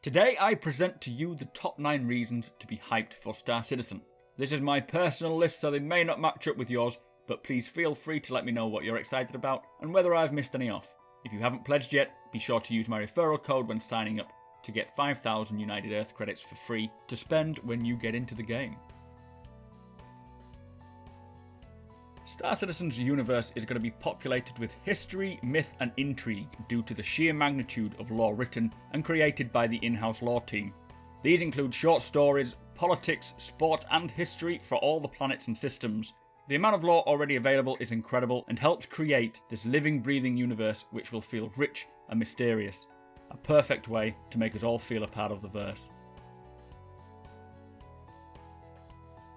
Today I present to you the top 9 reasons to be hyped for Star Citizen. This is my personal list, so they may not match up with yours, but please feel free to let me know what you're excited about and whether I've missed any off. If you haven't pledged yet, be sure to use my referral code when signing up to get 5,000 United Earth credits for free to spend when you get into the game. Star Citizen's universe is going to be populated with history, myth and intrigue due to the sheer magnitude of lore written and created by the in-house lore team. These include short stories, politics, sport and history for all the planets and systems. The amount of lore already available is incredible and helps create this living, breathing universe which will feel rich and mysterious. A perfect way to make us all feel a part of the verse.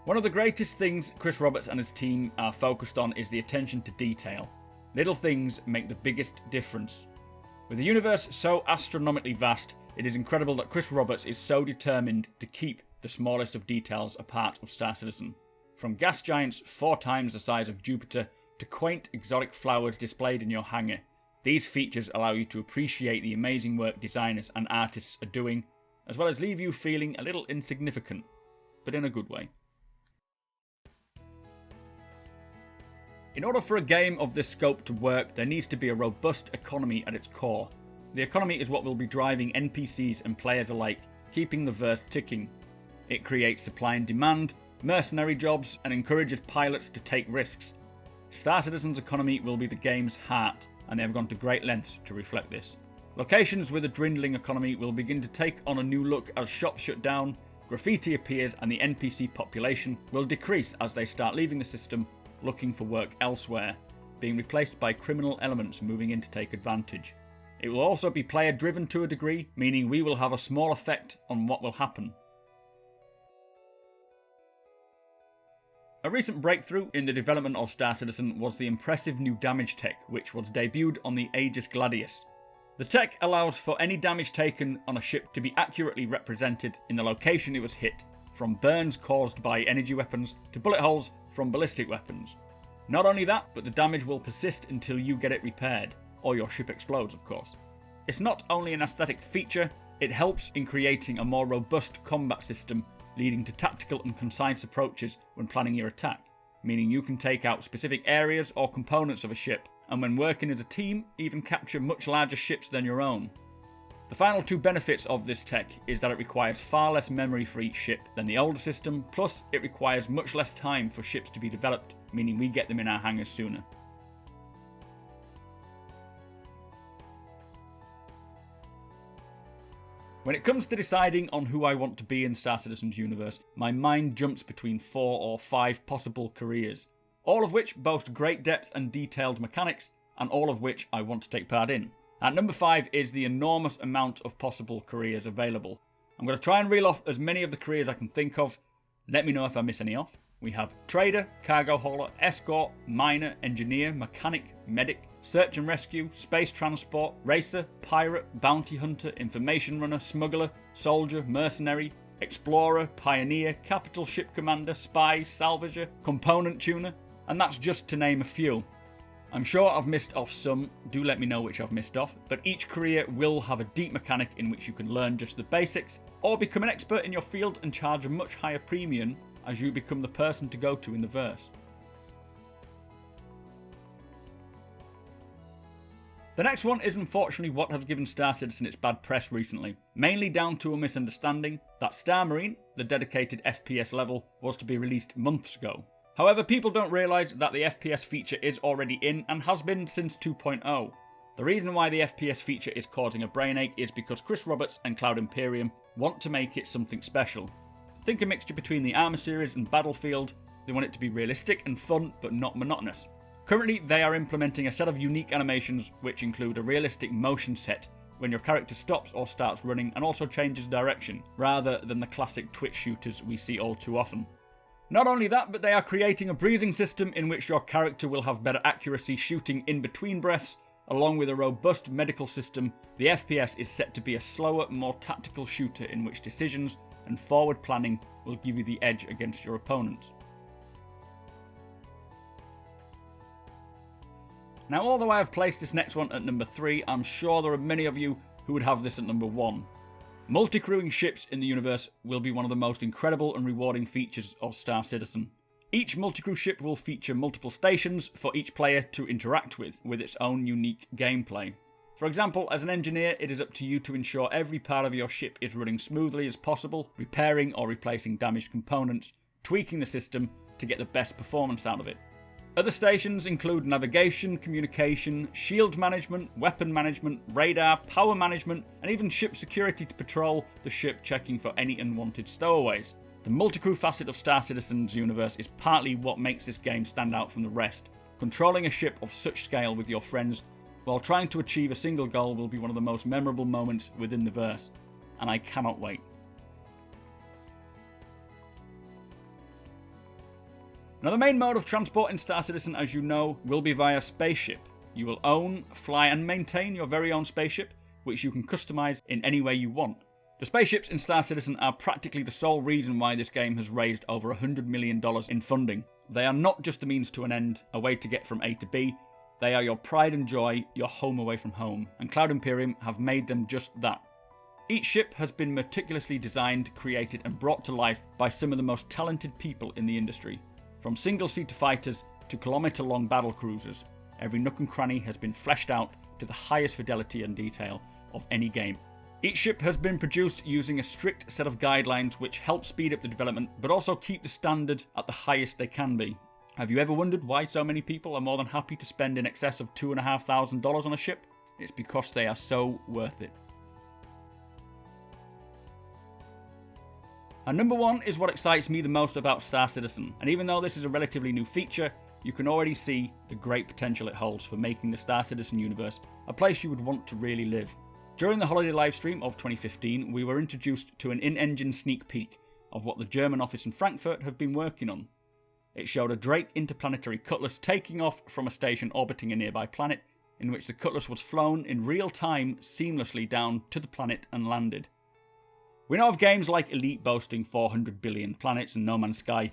One of the greatest things Chris Roberts and his team are focused on is the attention to detail. Little things make the biggest difference. With a universe so astronomically vast, it is incredible that Chris Roberts is so determined to keep the smallest of details a part of Star Citizen. From gas giants 4 times the size of Jupiter to quaint exotic flowers displayed in your hangar, these features allow you to appreciate the amazing work designers and artists are doing, as well as leave you feeling a little insignificant, but in a good way. In order for a game of this scope to work, there needs to be a robust economy at its core. The economy is what will be driving NPCs and players alike, keeping the verse ticking. It creates supply and demand, mercenary jobs, and encourages pilots to take risks. Star Citizen's economy will be the game's heart, and they have gone to great lengths to reflect this. Locations with a dwindling economy will begin to take on a new look as shops shut down, graffiti appears, and the NPC population will decrease as they start leaving the system looking for work elsewhere, being replaced by criminal elements moving in to take advantage. It will also be player driven to a degree, meaning we will have a small effect on what will happen. A recent breakthrough in the development of Star Citizen was the impressive new damage tech, which was debuted on the Aegis Gladius. The tech allows for any damage taken on a ship to be accurately represented in the location it was hit, from burns caused by energy weapons to bullet holes from ballistic weapons. Not only that, but the damage will persist until you get it repaired, or your ship explodes, of course. It's not only an aesthetic feature, it helps in creating a more robust combat system, leading to tactical and concise approaches when planning your attack, meaning you can take out specific areas or components of a ship, and when working as a team, even capture much larger ships than your own. The final 2 benefits of this tech is that it requires far less memory for each ship than the older system, plus it requires much less time for ships to be developed, meaning we get them in our hangars sooner. When it comes to deciding on who I want to be in Star Citizen's universe, my mind jumps between 4 or 5 possible careers, all of which boast great depth and detailed mechanics, and all of which I want to take part in. At number 5 is the enormous amount of possible careers available. I'm going to try and reel off as many of the careers I can think of. Let me know if I miss any off. We have trader, cargo hauler, escort, miner, engineer, mechanic, medic, search and rescue, space transport, racer, pirate, bounty hunter, information runner, smuggler, soldier, mercenary, explorer, pioneer, capital ship commander, spy, salvager, component tuner, and that's just to name a few. I'm sure I've missed off some, do let me know which I've missed off, but each career will have a deep mechanic in which you can learn just the basics, or become an expert in your field and charge a much higher premium as you become the person to go to in the verse. The next one is unfortunately what has given Star Citizen its bad press recently, mainly down to a misunderstanding that Star Marine, the dedicated FPS level, was to be released months ago. However, people don't realise that the FPS feature is already in and has been since 2.0. The reason why the FPS feature is causing a brainache is because Chris Roberts and Cloud Imperium want to make it something special. Think a mixture between the Arma series and Battlefield. They want it to be realistic and fun, but not monotonous. Currently, they are implementing a set of unique animations which include a realistic motion set when your character stops or starts running and also changes direction, rather than the classic twitch shooters we see all too often. Not only that, but they are creating a breathing system in which your character will have better accuracy shooting in between breaths, along with a robust medical system. The FPS is set to be a slower, more tactical shooter in which decisions and forward planning will give you the edge against your opponents. Now, although I have placed this next one at number 3, I'm sure there are many of you who would have this at number 1. Multicrewing ships in the universe will be one of the most incredible and rewarding features of Star Citizen. Each multicrew ship will feature multiple stations for each player to interact with its own unique gameplay. For example, as an engineer, it is up to you to ensure every part of your ship is running smoothly as possible, repairing or replacing damaged components, tweaking the system to get the best performance out of it. Other stations include navigation, communication, shield management, weapon management, radar, power management, and even ship security to patrol the ship, checking for any unwanted stowaways. The multicrew facet of Star Citizen's universe is partly what makes this game stand out from the rest. Controlling a ship of such scale with your friends while trying to achieve a single goal will be one of the most memorable moments within the verse, and I cannot wait. Now, the main mode of transport in Star Citizen, as you know, will be via spaceship. You will own, fly and maintain your very own spaceship, which you can customize in any way you want. The spaceships in Star Citizen are practically the sole reason why this game has raised over $100 million in funding. They are not just a means to an end, a way to get from A to B. They are your pride and joy, your home away from home, and Cloud Imperium have made them just that. Each ship has been meticulously designed, created and brought to life by some of the most talented people in the industry. From single-seater fighters to kilometre-long battle cruisers, every nook and cranny has been fleshed out to the highest fidelity and detail of any game. Each ship has been produced using a strict set of guidelines which help speed up the development, but also keep the standard at the highest they can be. Have you ever wondered why so many people are more than happy to spend in excess of $2,500 on a ship? It's because they are so worth it. And number one is what excites me the most about Star Citizen, and even though this is a relatively new feature, you can already see the great potential it holds for making the Star Citizen universe a place you would want to really live. During the holiday livestream of 2015, we were introduced to an in-engine sneak peek of what the German office in Frankfurt have been working on. It showed a Drake interplanetary Cutlass taking off from a station orbiting a nearby planet, in which the Cutlass was flown in real time seamlessly down to the planet and landed. We know of games like Elite boasting 400 billion planets and No Man's Sky,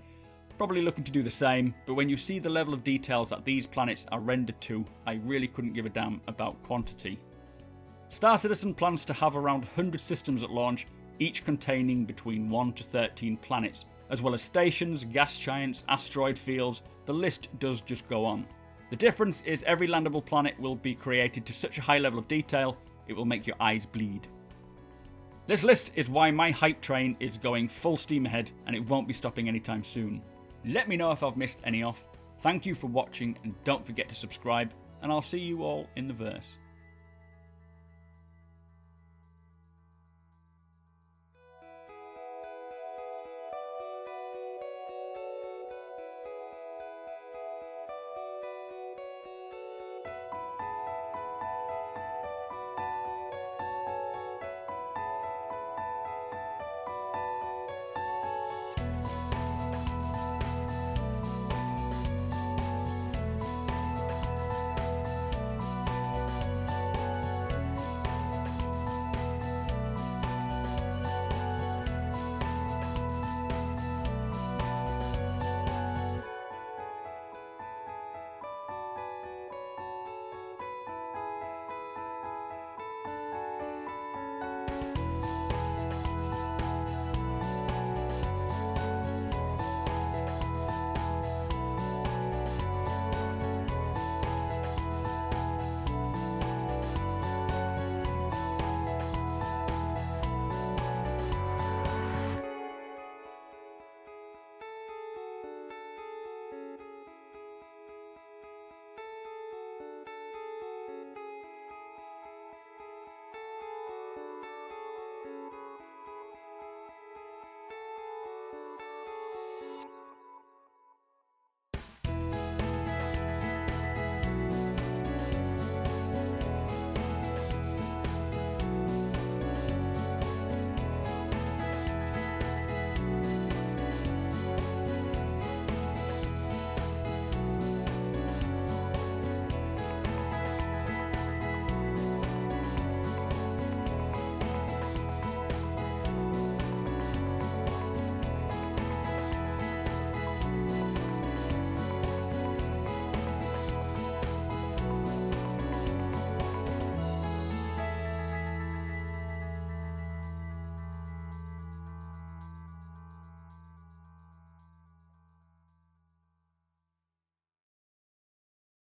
probably looking to do the same, but when you see the level of details that these planets are rendered to, I really couldn't give a damn about quantity. Star Citizen plans to have around 100 systems at launch, each containing between 1 to 13 planets, as well as stations, gas giants, asteroid fields. The list does just go on. The difference is every landable planet will be created to such a high level of detail, it will make your eyes bleed. This list is why my hype train is going full steam ahead, and it won't be stopping anytime soon. Let me know if I've missed any off. Thank you for watching, and don't forget to subscribe, and I'll see you all in the verse.